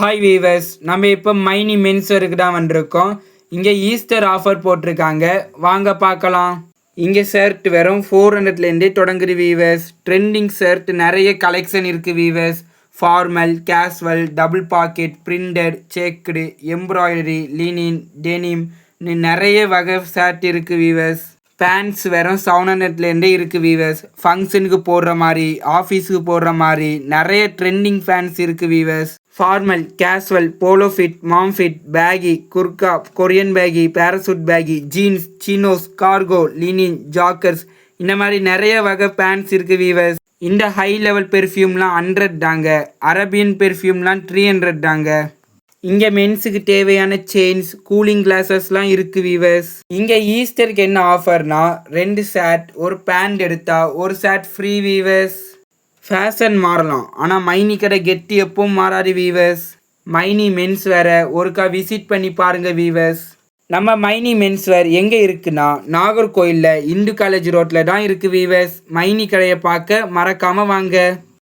Hi viewers, நம்ம இப்போ மைனி மென்ஸ்வேருக்கு தான் வந்திருக்கோம். இங்கே ஈஸ்டர் ஆஃபர் போட்டிருக்காங்க, வாங்க பார்க்கலாம். இங்கே ஷர்ட் வெறும் 400லேருந்தே தொடங்குது வீவர்ஸ். ட்ரெண்டிங் ஷர்ட் நிறைய கலெக்ஷன் இருக்குது viewers. Formal, casual, double pocket, printed, checked, embroidery, linen, denim நிறைய வகை ஷர்ட் இருக்குது வீவர்ஸ். பேண்ட்ஸ் வெறும் 700லேருந்தே இருக்குது வீவர்ஸ். ஃபங்க்ஷனுக்கு போடுற மாதிரி, ஆஃபீஸுக்கு போடுற மாதிரி நிறைய ட்ரெண்டிங் பேண்ட்ஸ் இருக்குது viewers. Formal, casual, polo fit, mom fit, baggy, Gurkha, Korean baggy, parachute baggy, jeans, chinos, cargo, linen, joggers இந்த மாதிரி நிறைய வகை பேண்ட்ஸ் இருக்குது வீவர்ஸ். இந்த ஹை லெவல் பெர்ஃப்யூம்லாம் 100 தாங்க. அரபியன் பெர்ஃப்யூம்லாம் 300 தாங்க. இங்கே மென்ஸுக்கு தேவையான செயின்ஸ், கூலிங் கிளாஸஸ்லாம் இருக்குது வீவர்ஸ். இங்கே ஈஸ்டருக்கு என்ன ஆஃபர்னா 2 ஷர்ட், ஒரு பேண்ட் எடுத்தா ஒரு ஷர்ட் ஃப்ரீ வீவர்ஸ். ஃபேஷன் மாறலாம், ஆனால் மைனி கடை கெட்டி எப்பவும் மாறாது வீவர்ஸ். மைனி மென்ஸ் வேற ஒருக்கா விசிட் பண்ணி பாருங்கள் வீவர்ஸ். நம்ம மைனி மென்ஸ்வேர் எங்கே இருக்குன்னா நாகர்கோயிலில் இந்து காலேஜ் ரோட்டில் தான் இருக்குது வீவர்ஸ். மைனி கடையை பார்க்க மறக்காமல் வாங்க.